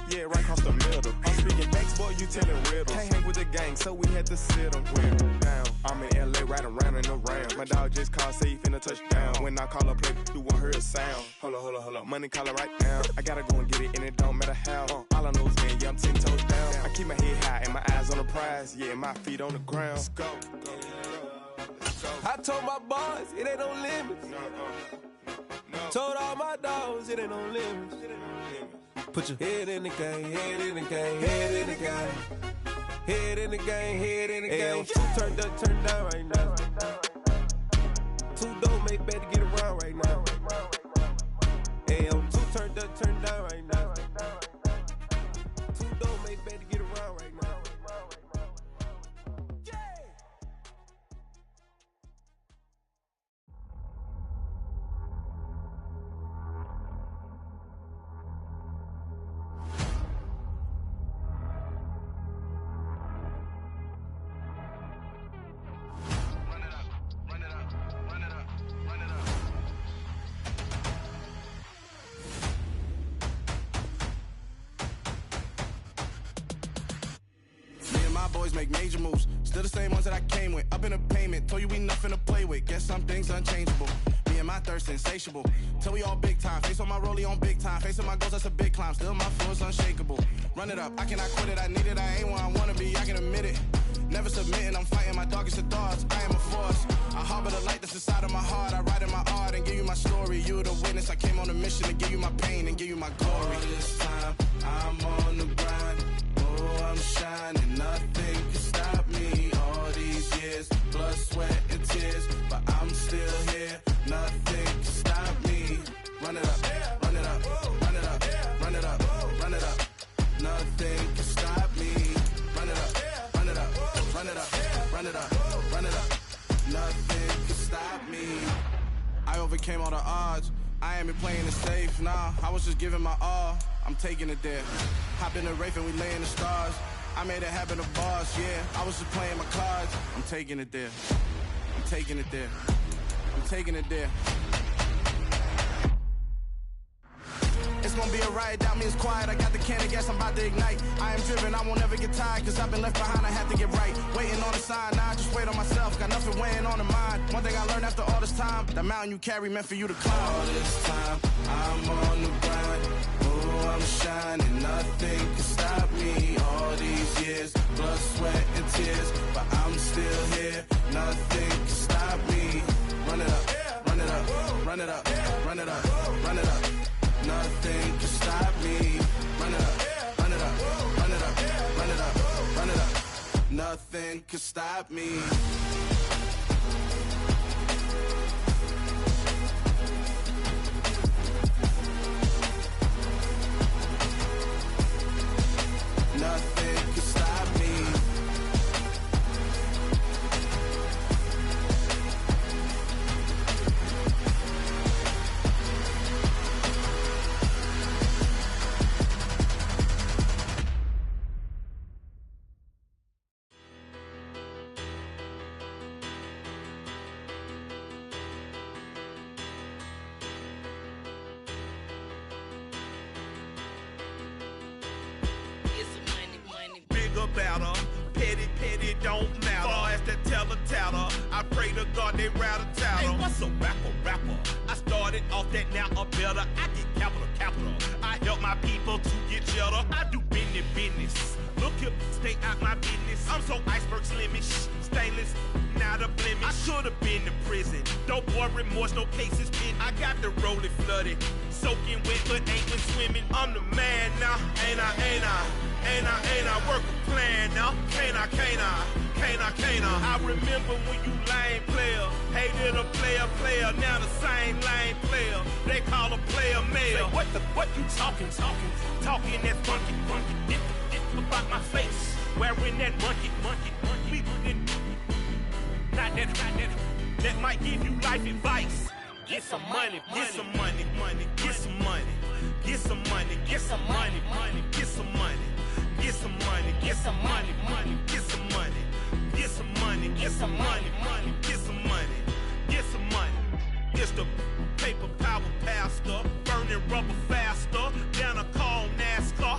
Yeah, right across the middle. I'm speaking facts, boy, you telling riddles. Can't hang with the gang, so we had to sit them down. I'm in LA, riding round and around. My dog just called, say he finna touch down. When I call her play, you won't hear a sound. Hold up, money call her right now. I gotta go and get it, and it don't matter how. All I know is, man, yeah, I'm 10 toes down. I keep my head high and my eyes on the prize. Yeah, my feet on the ground. Let's go. I told my boys, it ain't no limits. Told all my dogs, it ain't no limits. Put your head in the game, head in the game, head in the game. Head in the game, head in the game. Two turned up, turned down right now. Two don't make bad to get around right now. Two turned up, turned down right now. Two don't make bad to get around right now. Boys make major moves, still the same ones that I came with. Up in a payment, told you we nothing to play with. Guess some things unchangeable. Me and my thirst insatiable. Till we all big time. Face on my rollie on big time. Facing my goals, that's a big climb. Still my flow is unshakable. Run it up, I cannot quit it. I need it, I ain't where I wanna be. I can admit it. Never submitting, I'm fighting my darkest of thoughts. I am a force. I harbor the light that's inside of my heart. I write in my art and give you my story. You the witness. I came on a mission to give you my pain and give you my glory. All this time, I'm on the grind. Oh, I'm shining. Nothing can stop me. All these years, blood, sweat, and tears. But I'm still here. Nothing can stop me. Run it up, run it up, run it up, run it up, run it up. Nothing can stop me. Run it up, run it up, run it up, run it up, run it up. Nothing can stop me. I overcame all the odds. I ain't been playing it safe, nah. I was just giving my all. I'm taking it there. Hop in the Wraith and we lay in the stars. I made it happen to bars, yeah. I was just playing my cards. I'm taking it there. I'm taking it there. I'm taking it there. It's gonna be a riot, doubt me it's quiet. I got the can of gas, I'm about to ignite. I am driven, I won't ever get tired, cause I've been left behind, I have to get right. Waiting on the sign, now I just wait on myself. Got nothing weighing on the mind. One thing I learned after all this time, that mountain you carry meant for you to climb. All this time, I'm on the grind. Oh, I'm shining, nothing can stop me. All these years, blood, sweat, and tears. But I'm still here, nothing can stop me. Run it up, run it up, run it up, run it up, run it up. Nothing can stop me. Run it up, run it up, run it up, run it up, run it up. Nothing can stop me. Nothing can stop me. Petty don't matter. Far as that teller, I pray to God they rattle tattle. Hey, what's a rapper? I started off that, now a better. I get capital. I help my people to get cheddar. I do business. Look here, stay out my business. I'm so iceberg slimish, stainless, not a blemish. I should've been in prison. Don't boy remorse, no cases pinned. I got the rolling flooded, soaking wet, but ain't been swimming. I'm the man now, ain't I work a plan now. Can't I? I remember when you lame player, hated a player, now the same lame player. They call a player mayor. Say, what you talking that funky, dip about my face, wearing that monkey. We didn't, not that might give you life advice. Get some money, get some money, get some money, get some money, get some money, get some money. Get some money, get some money, get some money, get some money, get some money, get some money, get some money. It's the paper power pastor, burning rubber faster, down a call NASCAR.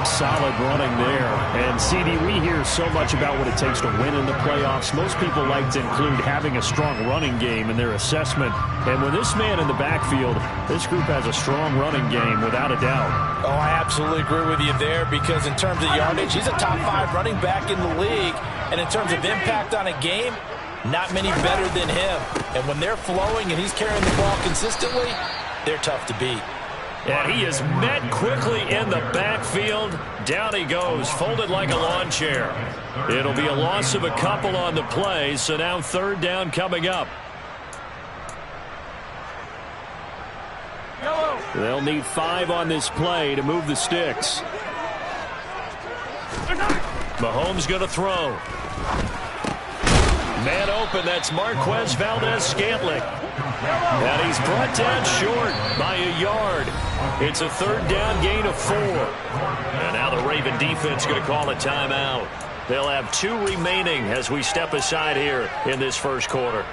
Solid running there. And, CD, we hear so much about what it takes to win in the playoffs. Most people like to include having a strong running game in their assessment. And with this man in the backfield, this group has a strong running game without a doubt. Oh, I absolutely agree with you there because in terms of yardage, he's a top 5 running back in the league. And in terms of impact on a game, not many better than him. And when they're flowing and he's carrying the ball consistently, they're tough to beat. And he is met quickly in the backfield. Down he goes, folded like a lawn chair. It'll be a loss of a couple on the play, so now 3rd down coming up. They'll need 5 on this play to move the sticks. Mahomes going to throw. Man open, that's Marquez Valdez-Scantling. And he's brought down short by a yard. It's a 3rd down gain of 4. And now the Raven defense going to call a timeout. They'll have 2 remaining as we step aside here in this first quarter.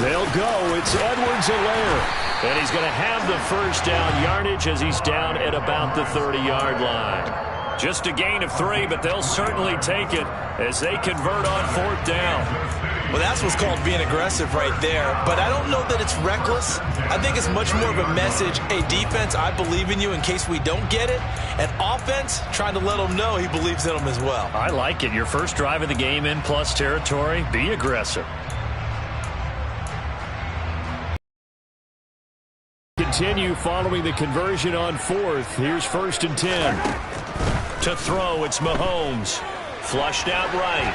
They'll go. It's Edwards-Helaire. And he's going to have the 1st down yardage as he's down at about the 30-yard line. Just a gain of 3, but they'll certainly take it as they convert on 4th down. Well, that's what's called being aggressive right there. But I don't know that it's reckless. I think it's much more of a message. Hey, defense, I believe in you in case we don't get it. And offense, trying to let them know he believes in them as well. I like it. Your first drive of the game in plus territory. Be aggressive. Continue following the conversion on 4th. Here's 1st and 10. To throw, it's Mahomes. Flushed out right.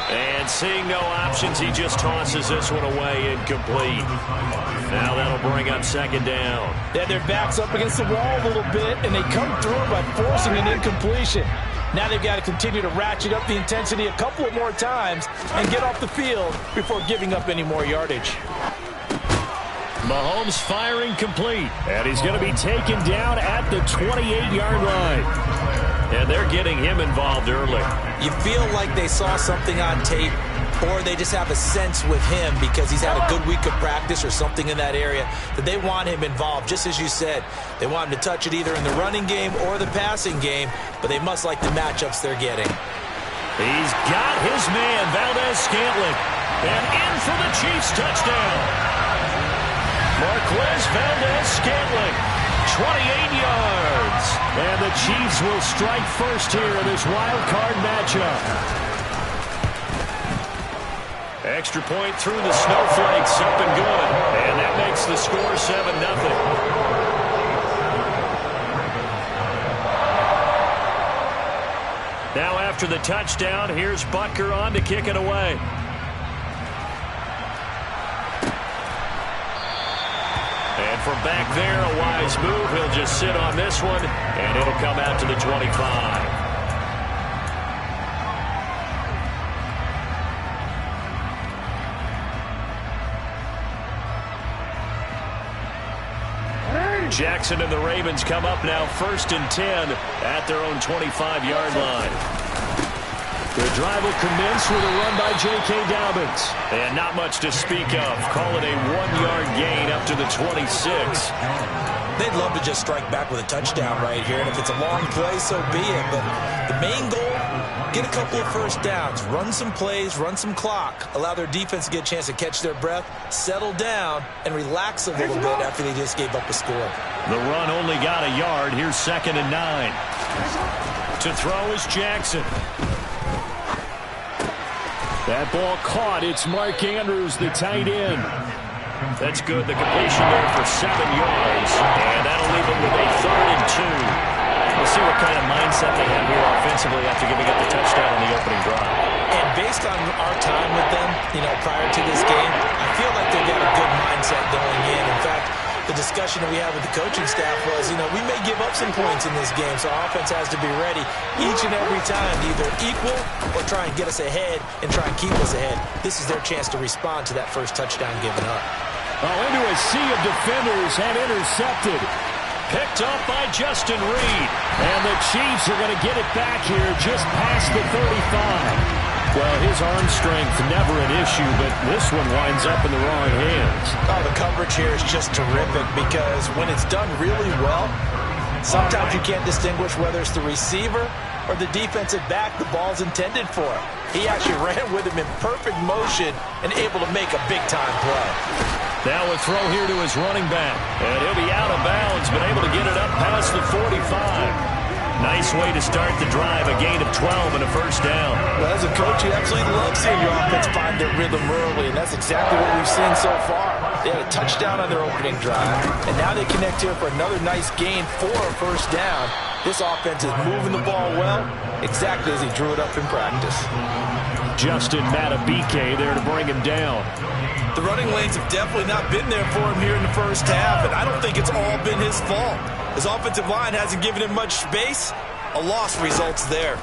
And seeing no options, he just tosses this one away incomplete. Now that'll bring up 2nd down. Yeah, their back's up against the wall a little bit, and they come through by forcing an incompletion. Now they've got to continue to ratchet up the intensity a couple of more times and get off the field before giving up any more yardage. Mahomes firing complete. And he's going to be taken down at the 28-yard line. And they're getting him involved early. You feel like they saw something on tape, or they just have a sense with him because he's had a good week of practice or something in that area that they want him involved. Just as you said, they want him to touch it either in the running game or the passing game, but they must like the matchups they're getting. He's got his man, Valdez-Scantling. And in for the Chiefs touchdown. Marquez Valdez-Scantling, 28 yards. And the Chiefs will strike first here in this wild card matchup. Extra point through the snowflakes, up and good. And that makes the score 7-0. Now after the touchdown, here's Butker on to kick it away. And from back there, a wise move. He'll just sit on this one, and it'll come out to the 25. Jackson and the Ravens come up now 1st and 10 at their own 25-yard line. The drive will commence with a run by J.K. Dobbins. And not much to speak of. Call it a 1-yard gain up to the 26. They'd love to just strike back with a touchdown right here. And if it's a long play, so be it. But the main goal, get a couple of 1st downs. Run some plays, run some clock. Allow their defense to get a chance to catch their breath, settle down, and relax a little bit after they just gave up a score. The run only got a yard. Here's 2nd and 9. To throw is Jackson. That ball caught. It's Mark Andrews, the tight end. That's good. The completion there for 7 yards. And that'll leave them with a 3rd and 2. We'll see what kind of mindset they have here offensively after giving up the touchdown on the opening drive. And based on our time with them, prior to this game, I feel like they've got a good mindset going in. In fact, the discussion that we had with the coaching staff was, we may give up some points in this game, so our offense has to be ready each and every time to either equal or try and get us ahead and try and keep us ahead. This is their chance to respond to that first touchdown given up. Oh, into a sea of defenders and intercepted. Picked up by Justin Reed. And the Chiefs are going to get it back here just past the 35. Well, his arm strength never an issue, but this one winds up in the wrong hands. Oh, the coverage here is just terrific because when it's done really well, sometimes you can't distinguish whether it's the receiver or the defensive back the ball's intended for. He actually ran with him in perfect motion and able to make a big-time play. Now a throw here to his running back. And he'll be out of bounds, but able to get it up past the 45. Nice way to start the drive, a gain of 12 and a first down. Well, as a coach, you absolutely love seeing your offense find their rhythm early, and that's exactly what we've seen so far. They had a touchdown on their opening drive, and now they connect here for another nice gain for a first down. This offense is moving the ball well, exactly as he drew it up in practice. Justin Matabike there to bring him down. The running lanes have definitely not been there for him here in the first half, and I don't think it's all been his fault. His offensive line hasn't given him much space. A loss results there.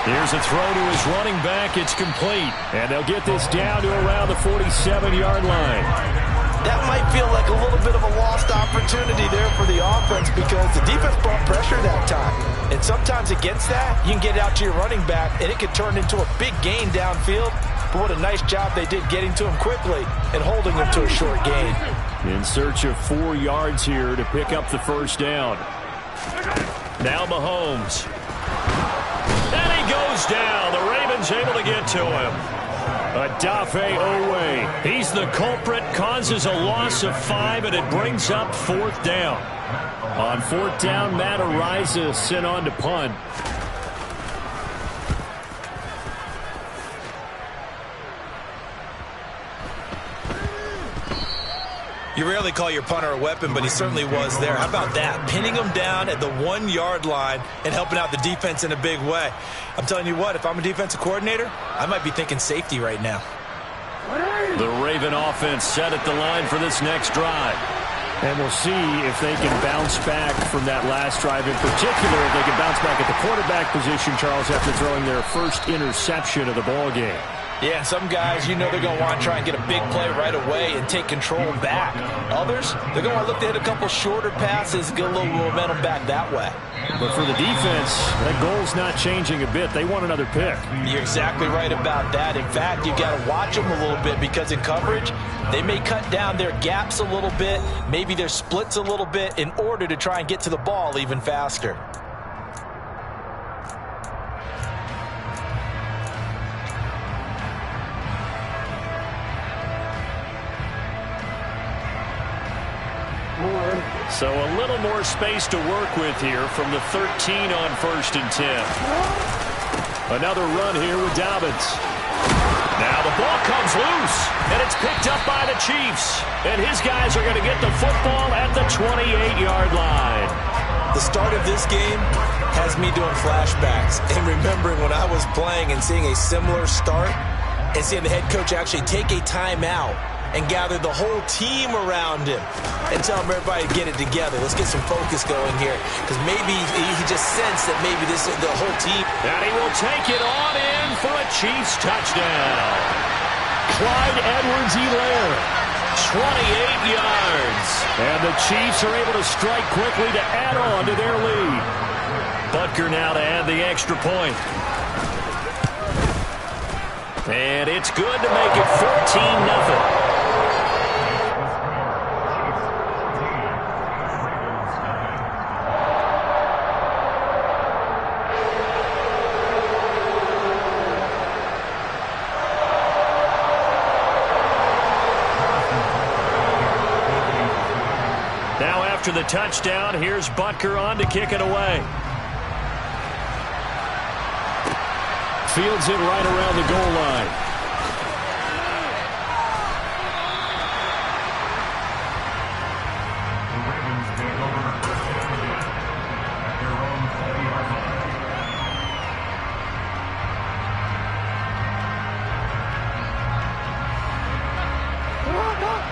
Here's a throw to his running back. It's complete. And they'll get this down to around the 47-yard line. That might feel like a little bit of a lost opportunity there for the offense because the defense brought pressure that time. And sometimes against that, you can get out to your running back, and it could turn into a big gain downfield. But what a nice job they did getting to him quickly and holding him to a short gain. In search of 4 yards here to pick up the first down. Now Mahomes. And he goes down. The Ravens able to get to him. Odafe Owe. He's the culprit, causes a loss of 5, and it brings up 4th down. On 4th down, Matt Araiza sent on to punt. You rarely call your punter a weapon, but he certainly was there. How about that? Pinning him down at the 1-yard line and helping out the defense in a big way. I'm telling you what, if I'm a defensive coordinator, I might be thinking safety right now. The Raven offense set at the line for this next drive. And we'll see if they can bounce back from that last drive. In particular, if they can bounce back at the quarterback position, Charles, after throwing their first interception of the ball game. Yeah, some guys, you know they're going to want to try and get a big play right away and take control back. Others, they're going to want to look to hit a couple shorter passes, get a little momentum back that way. But for the defense, that goal's not changing a bit. They want another pick. You're exactly right about that. In fact, you've got to watch them a little bit because in coverage, they may cut down their gaps a little bit, maybe their splits a little bit in order to try and get to the ball even faster. So a little more space to work with here from the 13 on 1st and 10. Another run here with Dobbins. Now the ball comes loose, and it's picked up by the Chiefs. And his guys are going to get the football at the 28-yard line. The start of this game has me doing flashbacks and remembering when I was playing and seeing a similar start and seeing the head coach actually take a timeout and gather the whole team around him and tell him everybody to get it together. Let's get some focus going here because maybe he just sensed that maybe this is the whole team. And he will take it on in for a Chiefs touchdown. Clyde Edwards-Helaire, 28 yards. And the Chiefs are able to strike quickly to add on to their lead. Butker now to add the extra point. And it's good to make it 14-0. After the touchdown, here's Butker on to kick it away. Fields it right around the goal line.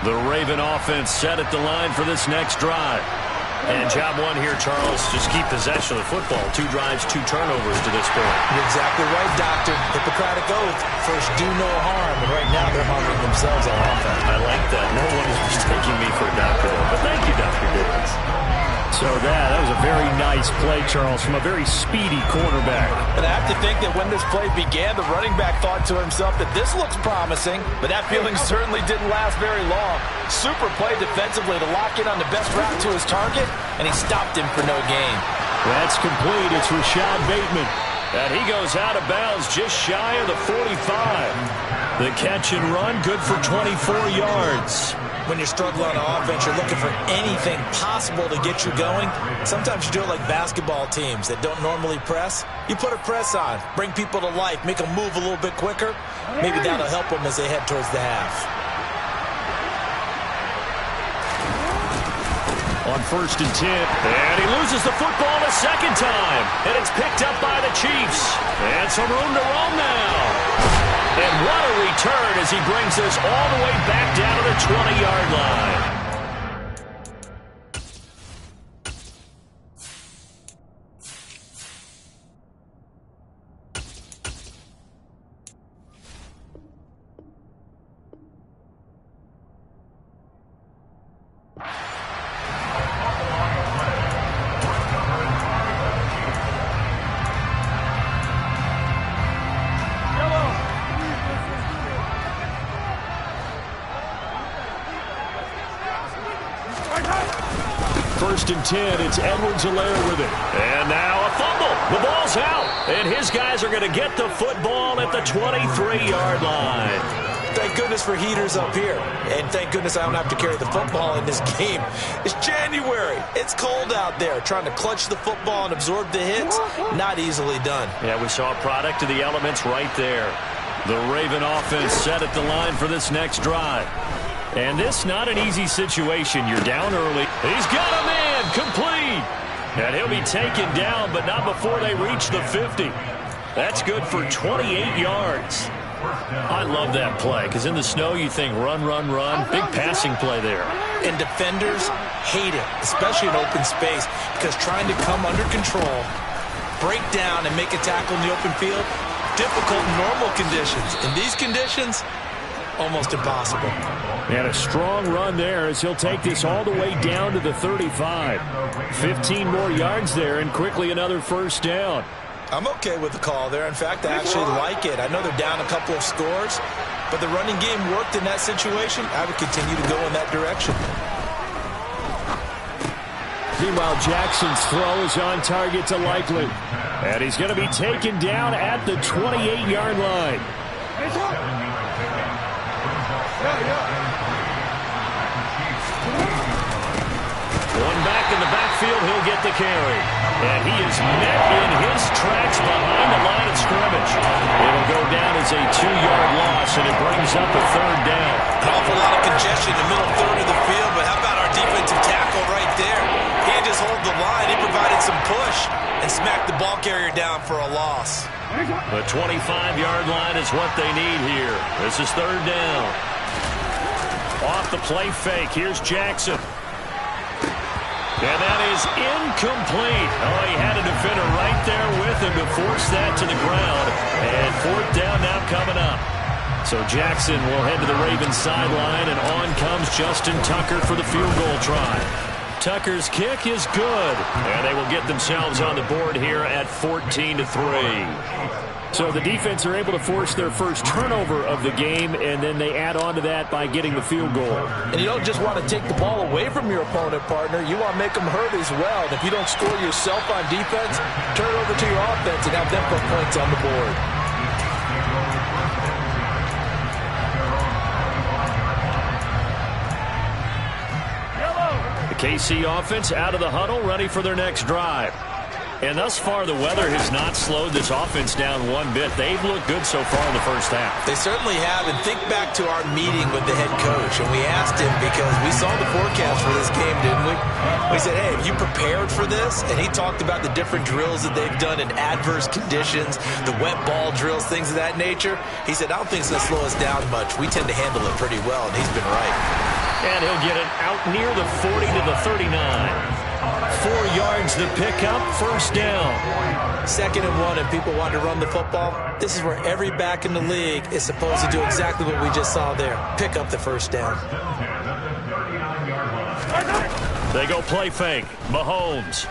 The Raven offense set at the line for this next drive. And job one here, Charles, just keep possession of the football. 2 drives, 2 turnovers to this point. You're exactly right, Doctor. Hippocratic oath. First, do no harm. And right now, they're harming themselves on offense. I like that. No one is mistaking me for a doctor, though. But thank you, Dr. Dickens. So that was a very nice play, Charles, from a very speedy quarterback. And I have to think that when this play began, the running back thought to himself that this looks promising, but that feeling certainly didn't last very long. Super play defensively to lock in on the best route to his target, and he stopped him for no gain. That's complete. It's Rashad Bateman. And he goes out of bounds just shy of the 45. The catch and run, good for 24 yards. When you're struggling on offense, you're looking for anything possible to get you going. Sometimes you do it like basketball teams that don't normally press. You put a press on, bring people to life, make them move a little bit quicker. Maybe that'll help them as they head towards the half. On 1st and 10, and he loses the football a second time. And it's picked up by the Chiefs. And some room to roam now. And what a return as he brings us all the way back down to the 20-yard line. First and 10, it's Edwards-Helaire with it. And now a fumble. The ball's out. And his guys are going to get the football at the 23-yard line. Thank goodness for heaters up here. And thank goodness I don't have to carry the football in this game. It's January. It's cold out there. Trying to clutch the football and absorb the hits, not easily done. Yeah, we saw a product of the elements right there. The Raven offense set at the line for this next drive. And this not an easy situation. You're down early. He's got a man complete. And he'll be taken down, but not before they reach the 50. That's good for 28 yards. I love that play because in the snow you think run, run, run. Big passing play there. And defenders hate it, especially in open space, because trying to come under control, break down, and make a tackle in the open field, difficult in normal conditions. In these conditions, almost impossible. And a strong run there as he'll take this all the way down to the 35. 15 more yards there and quickly another first down. I'm okay with the call there. In fact, I actually like it. I know they're down a couple of scores, but the running game worked in that situation. I would continue to go in that direction. Meanwhile, Jackson's throw is on target to Likely. And he's going to be taken down at the 28-yard line. One back in the backfield, he'll get the carry. And he is met in his tracks behind the line of scrimmage. It'll go down as a 2-yard loss, and it brings up a third down. An awful lot of congestion in the middle third of the field, but how about our defensive tackle right there? He didn't just hold the line, he provided some push and smacked the ball carrier down for a loss. The 25-yard line is what they need here. This is third down. Off the play fake, here's Jackson. And that is incomplete. Oh, he had a defender right there with him to force that to the ground. And fourth down now coming up. So Jackson will head to the Ravens sideline, and on comes Justin Tucker for the field goal try. Tucker's kick is good, and they will get themselves on the board here at 14-3. So the defense are able to force their first turnover of the game, and then they add on to that by getting the field goal. And you don't just want to take the ball away from your opponent, partner. You want to make them hurt as well. And if you don't score yourself on defense, turn it over to your offense and have them put points on the board. The KC offense out of the huddle, ready for their next drive. And thus far, the weather has not slowed this offense down one bit. They've looked good so far in the first half. They certainly have. And think back to our meeting with the head coach. And we asked him, because we saw the forecast for this game, didn't we? We said, hey, have you prepared for this? And he talked about the different drills that they've done in adverse conditions, the wet ball drills, things of that nature. He said, I don't think it's going to slow us down much. We tend to handle it pretty well, and he's been right. And he'll get it out near the 40 to the 39. 4 yards the pickup, first down. 2nd and 1, and people want to run the football. This is where every back in the league is supposed to do exactly what we just saw there. Pick up the first down. They go play fake. Mahomes.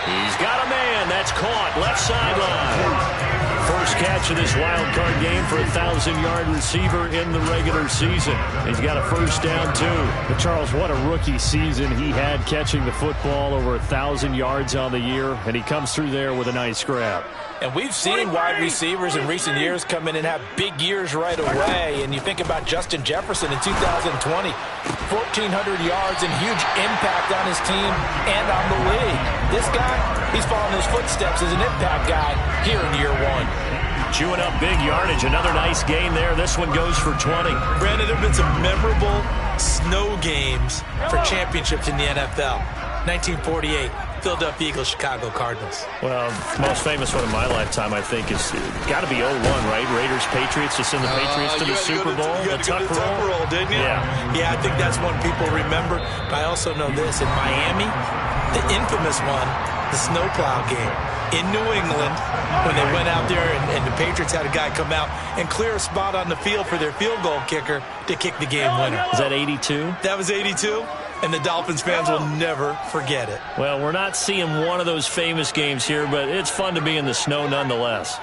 He's got a man. That's caught. Left sideline. First catch of this wild card game for a 1,000-yard receiver in the regular season. He's got a first down, too. But Charles, what a rookie season he had catching the football, over 1,000 yards on the year, and he comes through there with a nice grab. And we've seen wide receivers in recent years come in and have big years right away. And you think about Justin Jefferson in 2020, 1,400 yards and huge impact on his team and on the league. This guy, he's following his footsteps as an impact guy here in year 1. Chewing up big yardage. Another nice gain there. This one goes for 20. Brandon, there have been some memorable snow games for championships in the NFL. 1948. Philadelphia Eagles, Chicago Cardinals. Well, most famous one of my lifetime, I think, is got to be 01, right? Raiders, Patriots, to send the Patriots to the Super Bowl. You had to go to the Tuck roll, didn't you? Yeah, I think that's one people remember. But I also know this. In Miami, the infamous one, the snowplow game. In New England, when they went out there and the Patriots had a guy come out and clear a spot on the field for their field goal kicker to kick the game winner. Is that 82? That was 82. And the Dolphins fans will never forget it. Well, we're not seeing one of those famous games here, but it's fun to be in the snow nonetheless.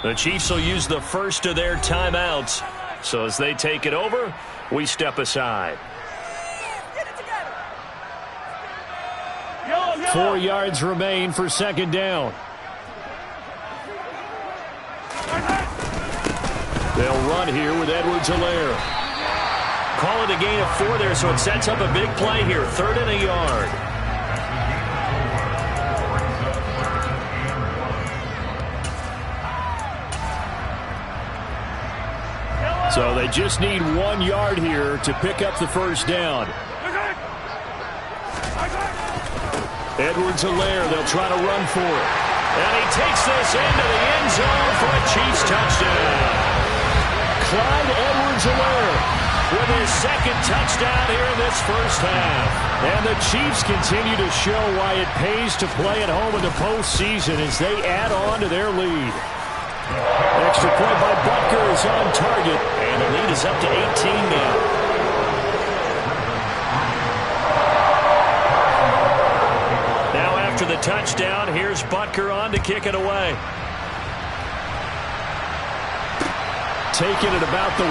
The Chiefs will use the first of their timeouts. So as they take it over, we step aside. 4 yards remain for second down. They'll run here with Edwards-Helaire. Call it a gain of 4 there, so it sets up a big play here. 3rd and a yard. So they just need 1 yard here to pick up the first down. Edwards-Helaire, they'll try to run for it. And he takes this into the end zone for a Chiefs touchdown. Clyde Edwards-Helaire with his 2nd touchdown here in this first half. And the Chiefs continue to show why it pays to play at home in the postseason as they add on to their lead. Extra point by Butker is on target, and the lead is up to 18 now. Now after the touchdown, here's Butker on to kick it away. Taken at about the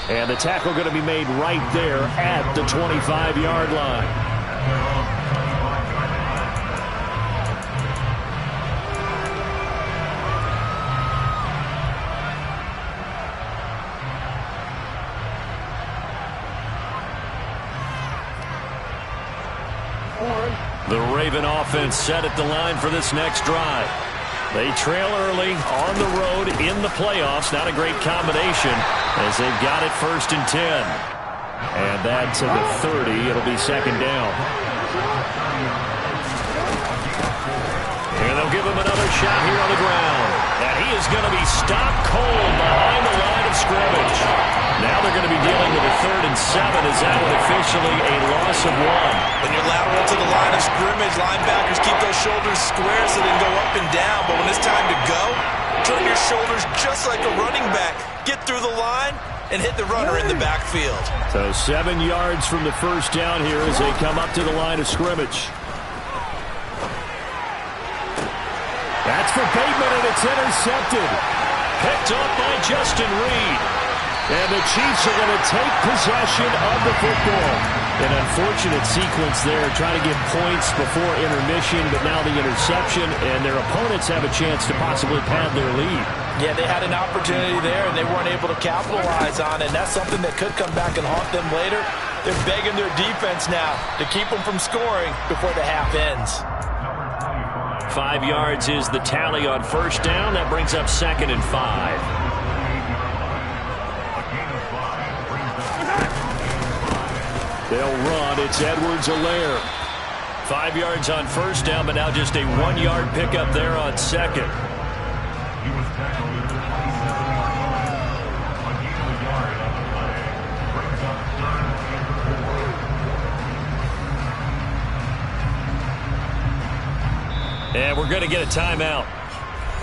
1. And the tackle going to be made right there at the 25-yard line. The Raven offense set at the line for this next drive. They trail early on the road in the playoffs. Not a great combination as they've got it 1st and 10. And that's to the 30. It'll be 2nd down. And they'll give him another shot here on the ground. And he is going to be stopped cold behind the line of scrimmage. Now they're going to be dealing with a 3rd and 7 as that would officially a loss of 1. When you're lateral to the line of scrimmage, linebackers keep those shoulders square so they can go up and down. But when it's time to go, turn your shoulders just like a running back. Get through the line and hit the runner in the backfield. So 7 yards from the first down here as they come up to the line of scrimmage. That's for Bateman, and it's intercepted. Picked up by Justin Reed. And the Chiefs are going to take possession of the football. An unfortunate sequence there, trying to get points before intermission, but now the interception, and their opponents have a chance to possibly pad their lead. Yeah, they had an opportunity there, and they weren't able to capitalize on it, and that's something that could come back and haunt them later. They're begging their defense now to keep them from scoring before the half ends. 5 yards is the tally on first down. That brings up 2nd and 5. They'll run. It's Edwards-Helaire. 5 yards on first down, but now just a 1-yard pickup there on second. And we're going to get a timeout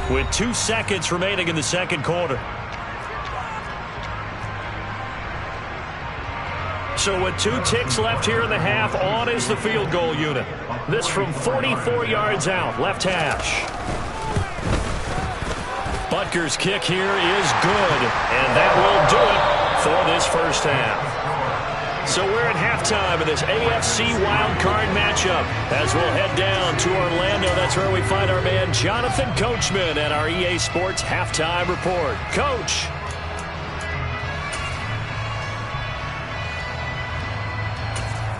with 2 seconds remaining in the second quarter. So with 2 ticks left here in the half, on is the field goal unit. This from 44 yards out, left hash. Butker's kick here is good, and that will do it for this first half. So we're at halftime of this AFC wildcard matchup as we'll head down to Orlando. That's where we find our man Jonathan Coachman at our EA Sports Halftime Report. Coach.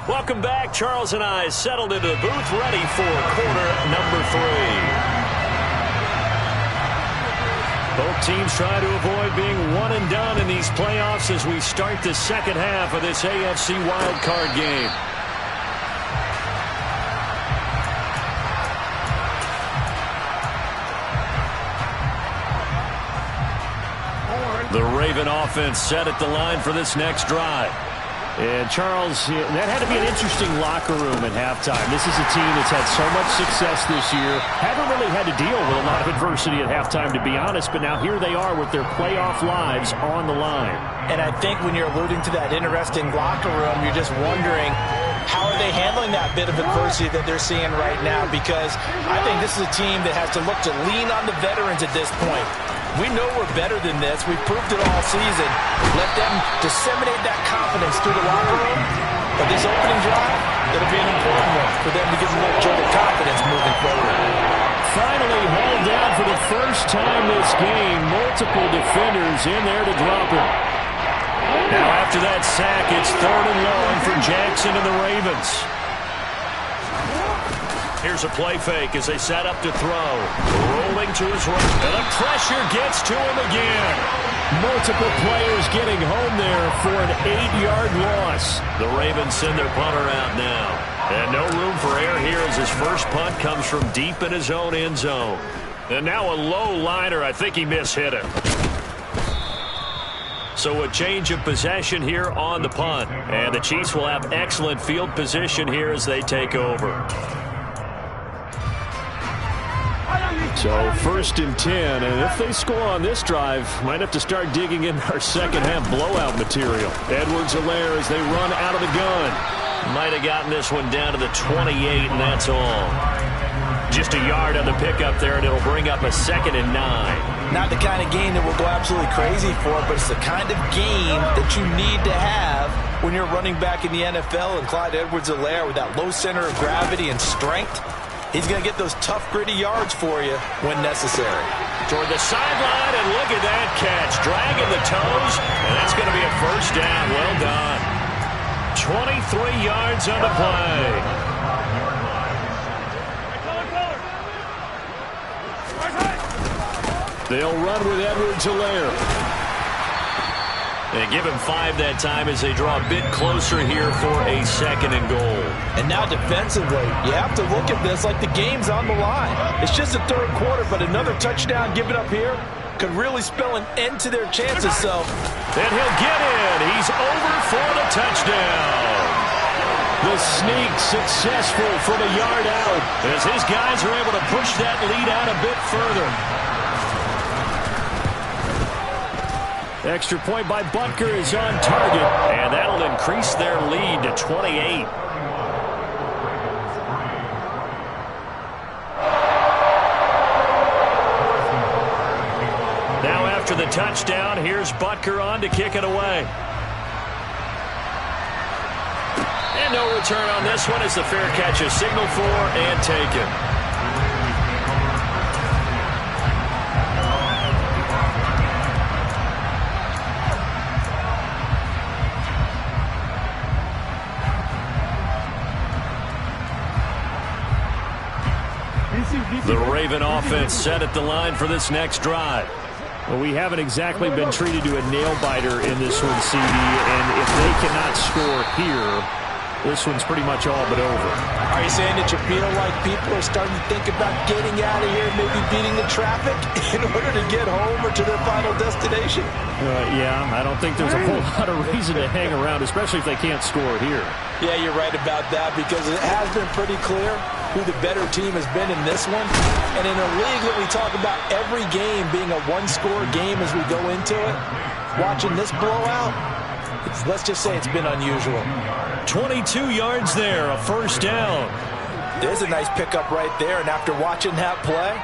Welcome back. Charles and I settled into the booth, ready for quarter number 3. Both teams try to avoid being one and done in these playoffs as we start the second half of this AFC wildcard game. The Raven offense set at the line for this next drive. And, Charles, that had to be an interesting locker room at halftime. This is a team that's had so much success this year. Haven't really had to deal with a lot of adversity at halftime, to be honest. But now here they are with their playoff lives on the line. And I think when you're alluding to that interesting locker room, you're just wondering, how are they handling that bit of adversity that they're seeing right now? Because I think this is a team that has to look to lean on the veterans at this point. We know we're better than this. We've proved it all season. Let them disseminate that confidence through the locker room. But this opening drive, it'll be an important one for them to give them a little jolt of confidence moving forward. Finally hauled down for the first time this game. Multiple defenders in there to drop him. Now after that sack, it's 3rd and long for Jackson and the Ravens. Here's a play fake as they set up to throw. Rolling to his right. And the pressure gets to him again. Multiple players getting home there for an 8-yard loss. The Ravens send their punter out now. And no room for error here as his first punt comes from deep in his own end zone. And now a low liner. I think he mishit it. So a change of possession here on the punt. And the Chiefs will have excellent field position here as they take over. So 1st and 10, and if they score on this drive, might have to start digging in our second half blowout material. Edwards-Helaire as they run out of the gun. Might have gotten this one down to the 28, and that's all. Just a yard on the pickup there, and it'll bring up a 2nd and 9. Not the kind of game that we'll go absolutely crazy for, but it's the kind of game that you need to have when you're running back in the NFL. And Clyde Edwards-Helaire with that low center of gravity and strength, he's going to get those tough, gritty yards for you when necessary. Toward the sideline, and look at that catch. Dragging the toes, and that's going to be a first down. Well done. 23 yards on the play. They'll run with Edwards-Helaire. They give him 5 that time as they draw a bit closer here for a 2nd and goal. And now defensively, you have to look at this like the game's on the line. It's just the 3rd quarter, but another touchdown given up here could really spell an end to their chances. So, and he'll get in. He's over for the touchdown. The sneak successful from a yard out as his guys are able to push that lead out a bit further. Extra point by Butker is on target, and that'll increase their lead to 28. Now after the touchdown, here's Butker on to kick it away. And no return on this one as the fair catch is signaled for and taken. The Raven offense set at the line for this next drive. Well, we haven't exactly been treated to a nail-biter in this one, CD, and if they cannot score here, this one's pretty much all but over. Are you saying that you feel like people are starting to think about getting out of here, maybe beating the traffic in order to get home or to their final destination? Yeah, I don't think there's a whole lot of reason to hang around, especially if they can't score here. Yeah, you're right about that, because it has been pretty clear who the better team has been in this one. And in a league that we talk about every game being a one-score game as we go into it, watching this blowout, let's just say it's been unusual. 22 yards there, a first down. There's a nice pickup right there, and after watching that play,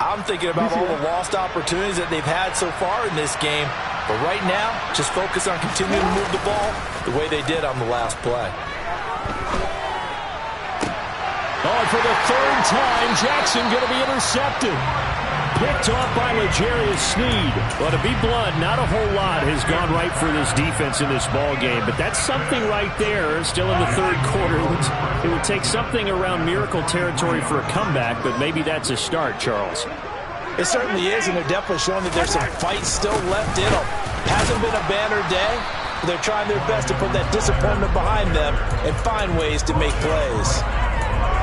I'm thinking about all the lost opportunities that they've had so far in this game. But right now, just focus on continuing to move the ball the way they did on the last play. Oh, and for the third time, Jackson going to be intercepted. Picked off by L'Jarius Sneed. Well, to be blunt, not a whole lot has gone right for this defense in this ball game, but that's something right there. Still in the third quarter. It would take something around miracle territory for a comeback, but maybe that's a start, Charles. It certainly is, and they're definitely showing that there's some fight still left in them. Hasn't been a banner day, but they're trying their best to put that disappointment behind them and find ways to make plays.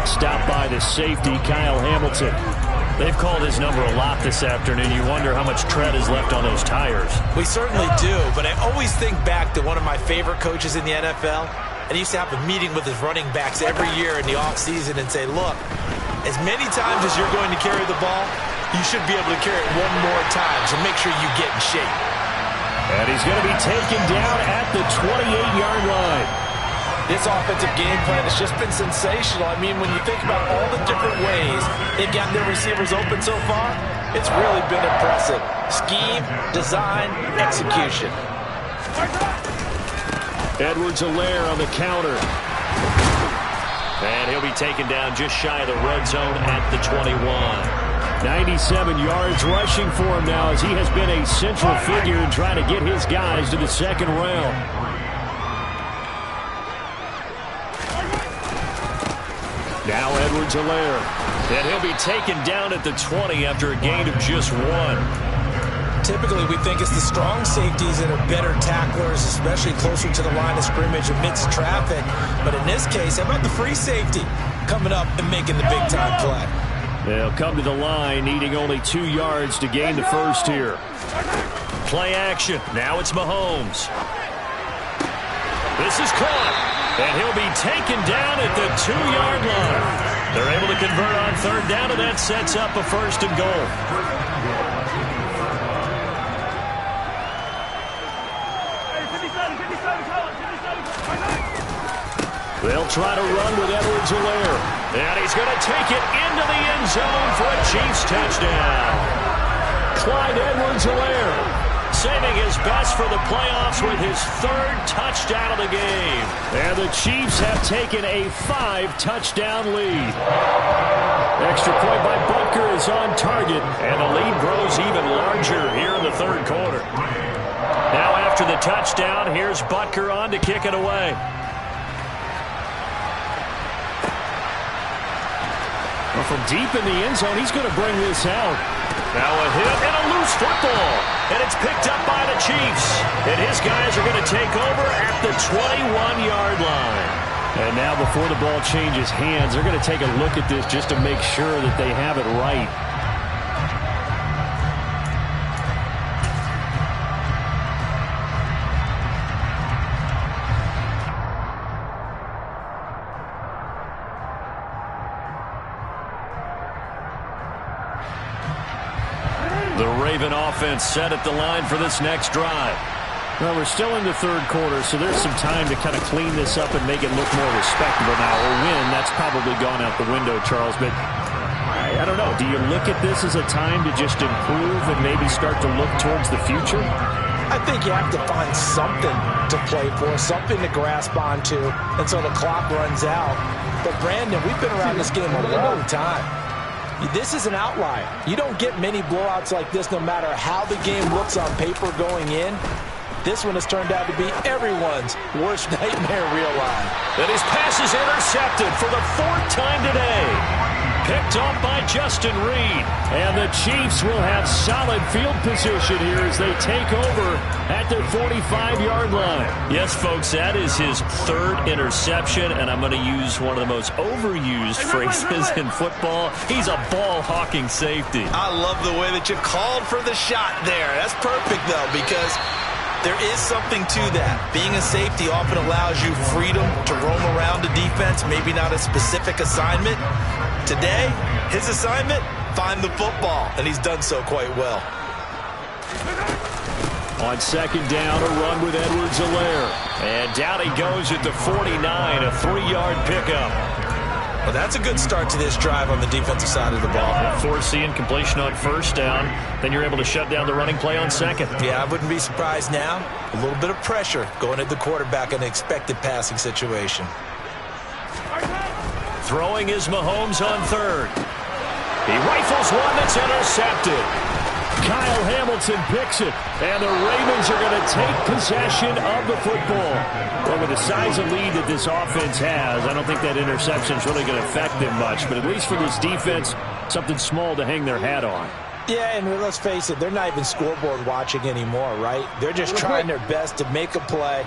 Stopped by the safety, Kyle Hamilton. They've called his number a lot this afternoon. You wonder how much tread is left on those tires. We certainly do, but I always think back to one of my favorite coaches in the NFL, and he used to have a meeting with his running backs every year in the offseason and say, look, as many times as you're going to carry the ball, you should be able to carry it one more time, so make sure you get in shape. And he's going to be taken down at the 28-yard line. This offensive game plan has just been sensational. I mean, when you think about all the different ways they've gotten their receivers open so far, it's really been impressive. Scheme, design, execution. Edwards-Helaire on the counter. And he'll be taken down just shy of the red zone at the 21. 97 yards rushing for him now as he has been a central figure in trying to get his guys to the second round. Now Edwards-Helaire. And he'll be taken down at the 20 after a gain of just 1. Typically, we think it's the strong safeties that are better tacklers, especially closer to the line of scrimmage amidst traffic. But in this case, how about the free safety coming up and making the big-time play? They'll come to the line, needing only 2 yards to gain the first here. Play action. Now it's Mahomes. This is caught. And he'll be taken down at the 2-yard line. They're able to convert on third down, and that sets up a first and goal. They'll try to run with Edwards-Helaire. And he's going to take it into the end zone for a Chiefs touchdown. Clyde Edwards-Helaire saving his best for the playoffs with his third touchdown of the game. And the Chiefs have taken a 5-touchdown lead. Extra point by Butker is on target, and the lead grows even larger here in the third quarter. Now after the touchdown, here's Butker on to kick it away. Well, from deep in the end zone, he's going to bring this out. Now a hit and a loose football. And it's picked up by the Chiefs. And his guys are going to take over at the 21-yard line. And now before the ball changes hands, they're going to take a look at this just to make sure that they have it right. The Raven offense set at the line for this next drive. Well, we're still in the third quarter, so there's some time to kind of clean this up and make it look more respectable now. Or win, that's probably gone out the window, Charles. But I don't know. Do you look at this as a time to just improve and maybe start to look towards the future? I think you have to find something to play for, something to grasp onto until the clock runs out. But, Brandon, we've been around this game a long time. This is an outlier. You don't get many blowouts like this no matter how the game looks on paper going in. This one has turned out to be everyone's worst nightmare real life. And his pass is intercepted for the 4th time today. Picked off by Justin Reed. And the Chiefs will have solid field position here as they take over at their 45-yard line. Yes, folks, that is his third interception, and I'm going to use one of the most overused phrases in football. He's a ball-hawking safety. I love the way that you called for the shot there. That's perfect, though, because there is something to that. Being a safety often allows you freedom to roam around the defense, maybe not a specific assignment. Today, his assignment, find the football, and he's done so quite well. On second down, a run with Edwards-Helaire. And down he goes at the 49, a 3-yard pickup. Well, that's a good start to this drive on the defensive side of the ball. Force the incompletion on first down. Then you're able to shut down the running play on second. Yeah, I wouldn't be surprised now. A little bit of pressure going at the quarterback in an expected passing situation. Throwing is Mahomes on third. He rifles one that's intercepted. Kyle Hamilton picks it, and the Ravens are going to take possession of the football. Well, with the size of lead that this offense has, I don't think that interception is really going to affect them much. But at least for this defense, something small to hang their hat on. Yeah, and let's face it, they're not even scoreboard watching anymore, right? They're just trying their best to make a play,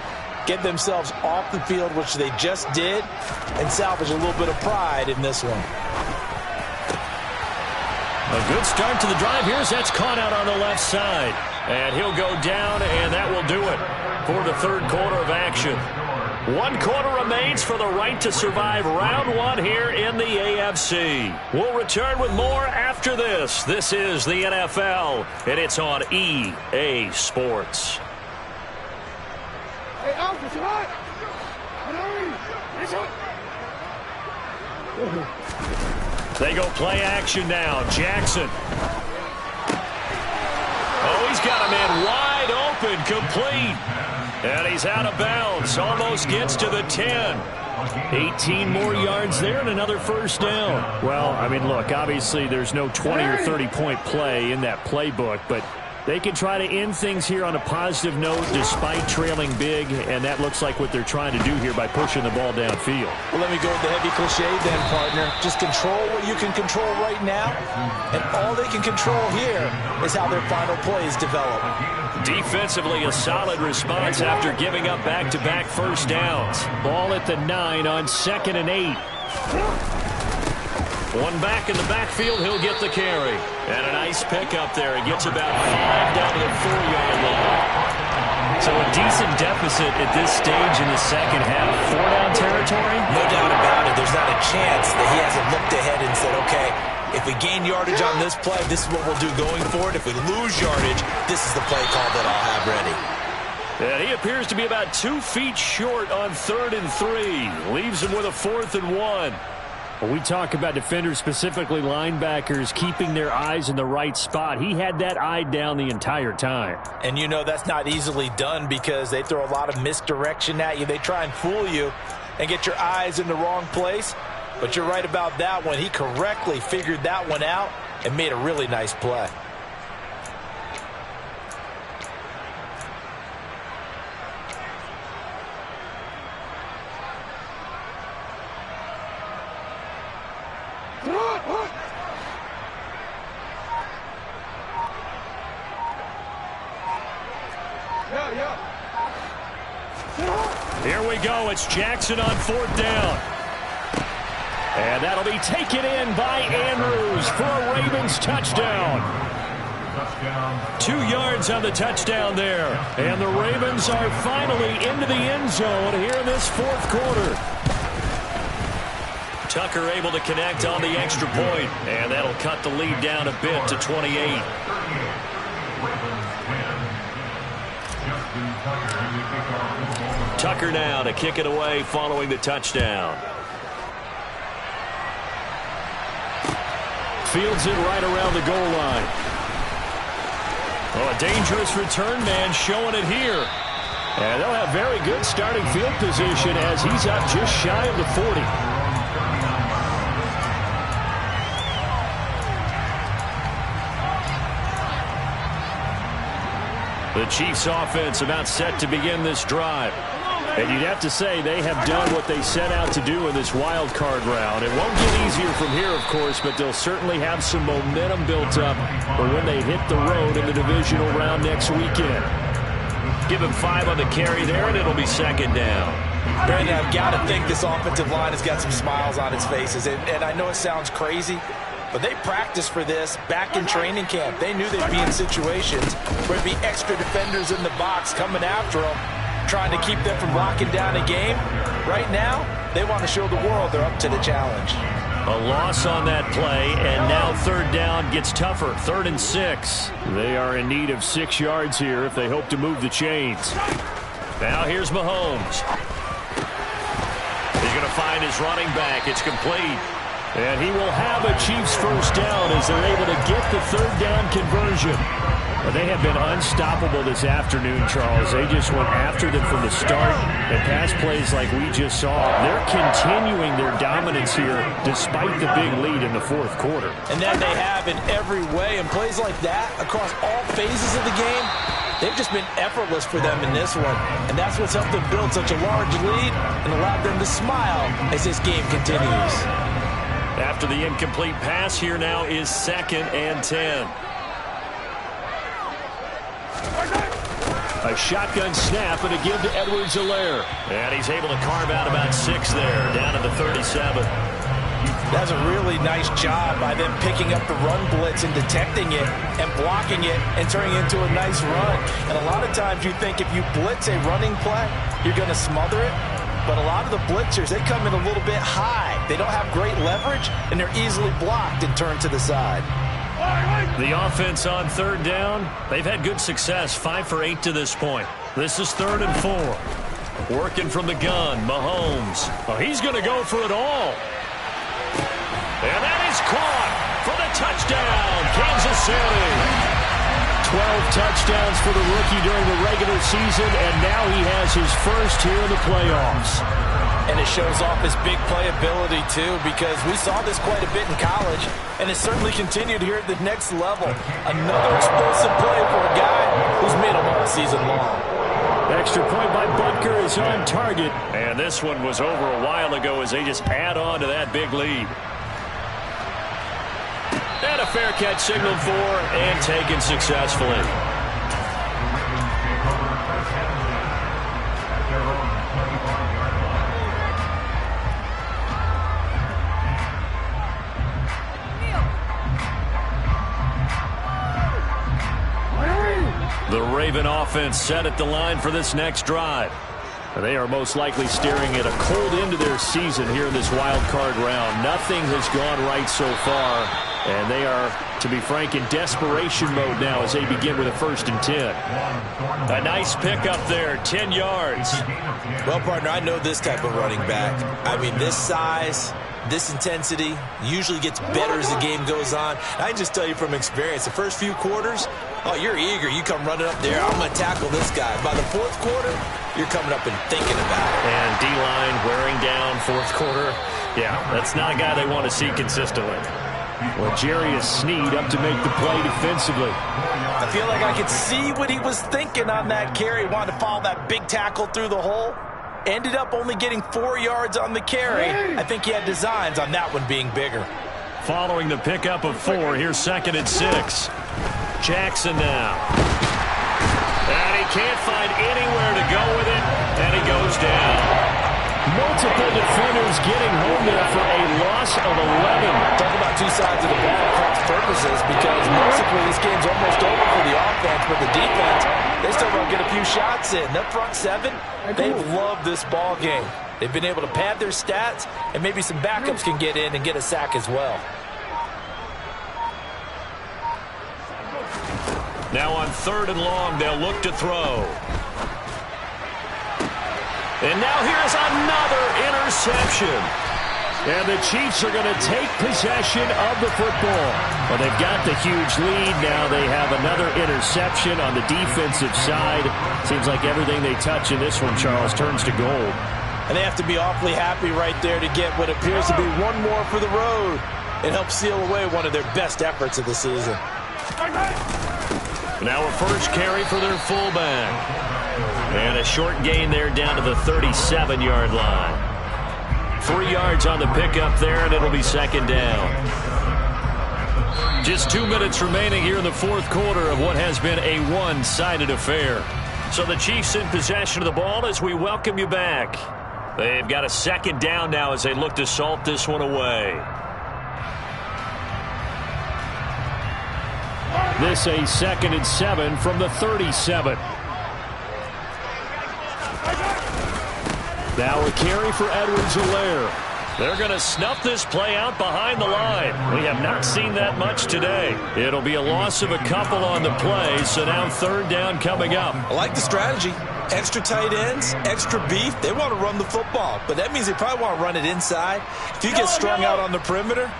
get themselves off the field, which they just did, and salvage a little bit of pride in this one. A good start to the drive. Here's that's caught out on the left side. And he'll go down, and that will do it for the third quarter of action. 1 quarter remains for the right to survive round 1 here in the AFC. We'll return with more after this. This is the NFL, and it's on EA Sports. They go play action now. Jackson. Oh, he's got a man wide open, complete. And he's out of bounds. Almost gets to the 10. 18 more yards there and another first down. Well, I mean, look, obviously there's no 20 or 30-point play in that playbook, but they can try to end things here on a positive note despite trailing big, and that looks like what they're trying to do here by pushing the ball downfield. Well, let me go with the heavy cliche then, partner. Just control what you can control right now, and all they can control here is how their final plays develop. Defensively, a solid response after giving up back-to-back first downs. Ball at the 9 on 2nd and 8. One back in the backfield, he'll get the carry. And a nice pickup there. He gets about 5 down to the 4-yard line. So a decent deficit at this stage in the second half. 4-down territory? No doubt about it. There's not a chance that he hasn't looked ahead and said, okay, if we gain yardage on this play, this is what we'll do going forward. If we lose yardage, this is the play call that I'll have ready. And he appears to be about 2 feet short on 3rd and 3. Leaves him with a 4th and 1. When we talk about defenders, specifically linebackers, keeping their eyes in the right spot, he had that eye down the entire time. And you know that's not easily done because they throw a lot of misdirection at you. They try and fool you and get your eyes in the wrong place. But you're right about that one. He correctly figured that one out and made a really nice play. Here we go. It's Jackson on 4th down. And that'll be taken in by Andrews for a Ravens touchdown. 2 yards on the touchdown there. And the Ravens are finally into the end zone here in this 4th quarter. Tucker able to connect on the extra point. And that'll cut the lead down a bit to 28. Tucker now to kick it away following the touchdown. Fields it right around the goal line. Oh, a dangerous return man showing it here. And they'll have very good starting field position as he's up just shy of the 40. The Chiefs offense about set to begin this drive. And you'd have to say they have done what they set out to do in this wild card round. It won't get easier from here, of course, but they'll certainly have some momentum built up for when they hit the road in the divisional round next weekend. Give him 5 on the carry there, and it'll be second down. Brandon, I've got to think this offensive line has got some smiles on its faces. And I know it sounds crazy, but they practiced for this back in training camp. They knew they'd be in situations where there'd be extra defenders in the box coming after them, trying to keep them from locking down a game. Right now, they want to show the world they're up to the challenge. A loss on that play, and now third down gets tougher. 3rd and 6. They are in need of 6 yards here if they hope to move the chains. Now here's Mahomes. He's going to find his running back. It's complete. And he will have a Chiefs first down as they're able to get the 3rd down conversion. But they have been unstoppable this afternoon, Charles. They just went after them from the start. And pass plays like we just saw, they're continuing their dominance here despite the big lead in the 4th quarter. And then they have in every way. And plays like that across all phases of the game, they've just been effortless for them in this one. And that's what's helped them build such a large lead and allowed them to smile as this game continues. After the incomplete pass, here now is 2nd and 10. A shotgun snap and a give to Edwards-Helaire. And he's able to carve out about 6 there, down to the 37. That's a really nice job by them picking up the run blitz and detecting it and blocking it and turning it into a nice run. And a lot of times you think if you blitz a running play, you're going to smother it. But a lot of the blitzers, they come in a little bit high. They don't have great leverage, and they're easily blocked and turned to the side. The offense on 3rd down, they've had good success, 5 for 8 to this point. This is 3rd and 4. Working from the gun, Mahomes. Oh, he's going to go for it all. And that is caught for the touchdown, Kansas City. 12 touchdowns for the rookie during the regular season, and now he has his first here in the playoffs. And it shows off his big playability, too, because we saw this quite a bit in college, and it certainly continued here at the next level. Another explosive play for a guy who's made them all season long. Extra point by Butker is on target. And this one was over a while ago as they just add on to that big lead. And a fair catch signaled for and taken successfully. The Raven offense set at the line for this next drive. They are most likely staring at a cold end to their season here in this wild card round. Nothing has gone right so far, and they are, to be frank, in desperation mode now as they begin with a 1st and 10. A nice pick up there, 10 yards. Well, partner, I know this type of running back. I mean, this size, this intensity usually gets better as the game goes on. I can just tell you from experience, the first few quarters, oh, you're eager. You come running up there, I'm going to tackle this guy. By the 4th quarter, you're coming up and thinking about it. And D-line wearing down 4th quarter. Yeah, that's not a guy they want to see consistently. Well, Jarius Sneed up to make the play defensively. I feel like I could see what he was thinking on that carry. Wanted to follow that big tackle through the hole. Ended up only getting 4 yards on the carry. I think he had designs on that one being bigger. Following the pickup of 4, here's 2nd and 6. Jackson now. And he can't find anywhere to go with it, and he goes down. Multiple defenders getting home there for a loss of 11. Talk about 2 sides of the ball cross purposes, because basically this game's almost over for the offense, but the defense, they still don't get a few shots in. That front 7, they've loved this ball game. They've been able to pad their stats, and maybe some backups can get in and get a sack as well. Now on 3rd and long, they'll look to throw. And now here's another interception. And the Chiefs are going to take possession of the football. Well, they've got the huge lead. Now they have another interception on the defensive side. Seems like everything they touch in this one, Charles, turns to gold. And they have to be awfully happy right there to get what appears to be one more for the road. It helps seal away one of their best efforts of the season. Now a first carry for their fullback. And a short gain there down to the 37-yard line. 3 yards on the pickup there, and it'll be second down. Just 2 minutes remaining here in the fourth quarter of what has been a one-sided affair. So the Chiefs in possession of the ball as we welcome you back. They've got a second down now as they look to salt this one away. This a 2nd and 7 from the 37. Now a carry for Edwards-Helaire. They're going to snuff this play out behind the line. We have not seen that much today. It'll be a loss of a couple on the play, so now third down coming up. I like the strategy. Extra tight ends, extra beef. They want to run the football, but that means they probably want to run it inside. If you get strung out on the perimeter,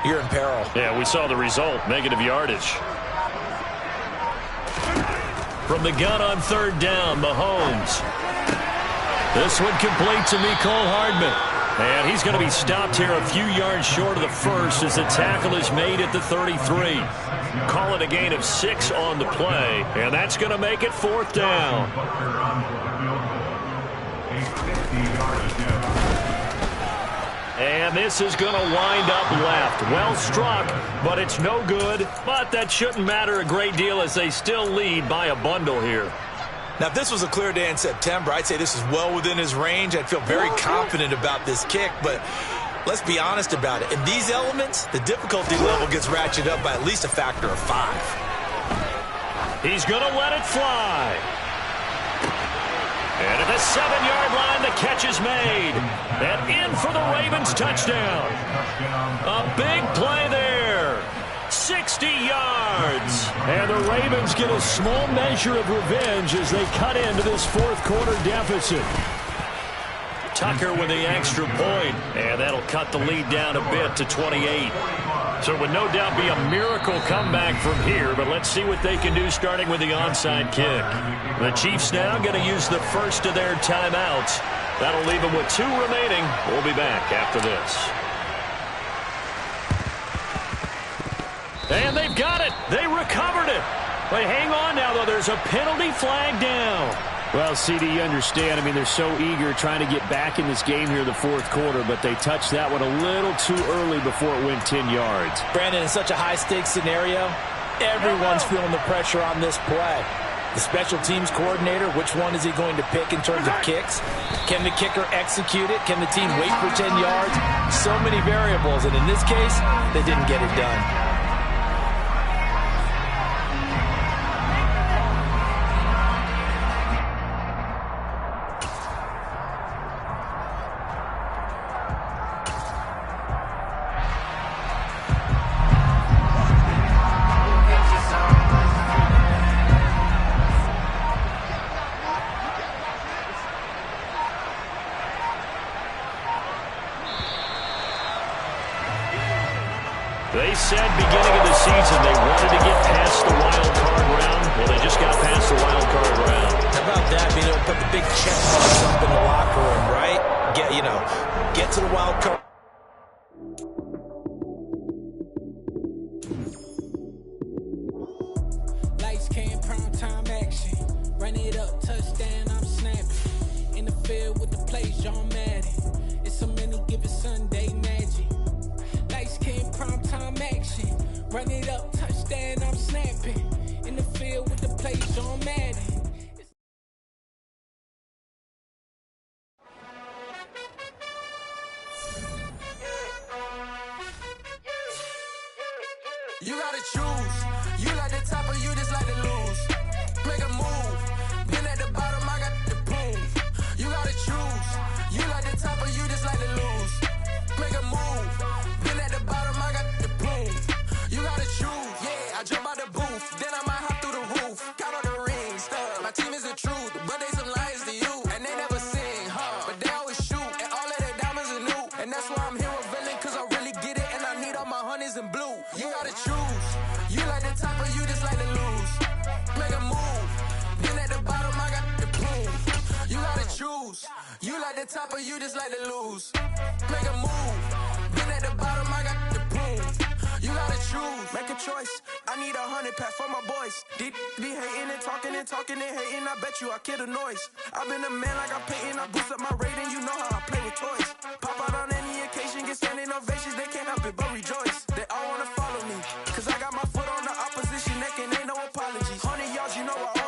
you're in peril. Yeah, we saw the result, negative yardage. From the gun on third down, Mahomes. This one complete to Mecole Hardman. And he's going to be stopped here a few yards short of the first as the tackle is made at the 33. Call it a gain of 6 on the play, and that's going to make it fourth down. And this is going to wind up left. Well struck, but it's no good. But that shouldn't matter a great deal as they still lead by a bundle here. Now, if this was a clear day in September, I'd say this is well within his range. I'd feel very confident about this kick, but let's be honest about it. In these elements, the difficulty level gets ratcheted up by at least a factor of 5. He's going to let it fly. And at the 7-yard line, the catch is made. And in for the Ravens touchdown. A big play there. 60 yards. And the Ravens get a small measure of revenge as they cut into this fourth quarter deficit. Tucker with the extra point, and that'll cut the lead down a bit to 28. So it would no doubt be a miracle comeback from here, but let's see what they can do starting with the onside kick. The Chiefs now going to use the first of their timeouts. That'll leave them with 2 remaining. We'll be back after this. And they've got it. They recovered it. But hang on now, though. There's a penalty flag down. Well, CD, you understand. I mean, they're so eager trying to get back in this game here in the fourth quarter, but they touched that one a little too early before it went 10 yards. Brandon, in such a high-stakes scenario, everyone's feeling the pressure on this play. The special teams coordinator, which one is he going to pick in terms of kicks? Can the kicker execute it? Can the team wait for 10 yards? So many variables, and in this case, they didn't get it done. They said beginning of the season they wanted to get past the wild card round. Well, they just got past the wild card round. How about that? Being able to put the big check marks up in the locker room, right? Get to the wild card. Lights came, prime time action. Run it up, touchdown, I'm snapping. In the field with the plays, John Madden. It's so many given Sunday magic. Lights came, prime time action. Run it up, touchdown, I'm snapping. In the field with the plays, John Madden. You gotta choose. You like the top or you just like to lose. Make a move. Been at the bottom, I got the boom. You gotta choose. You like the top or you just like to lose. Make a move. Been at the bottom, I got the boom. You gotta choose. Yeah, I jump out the booth. Then I might hop through the roof. Count on the rings. My team is the truth, but they some liars to you. And they never sing, but they always shoot. And all of their diamonds are new. And that's why I'm here revealing, cause I really get it. And I need all my honeys in blue. You gotta choose. You like the top or you just like to lose. Make a move. Been at the bottom, I got the boom. You gotta choose. You like the top or you just like to lose. Make a move. Been at the bottom, I got the boom. You gotta choose. Make a choice. I need 100 pack for my boys. Be hating and talking and hating. I bet you I kill the noise. I've been a man like I'm Peyton. I boost up my rating. You know how I play with toys. Pop out on any occasion, get standing ovations. They can't help it but rejoice. They all wanna follow me, cause I got my foot on the opposition neck and ain't no apologies. 100 yards, you know I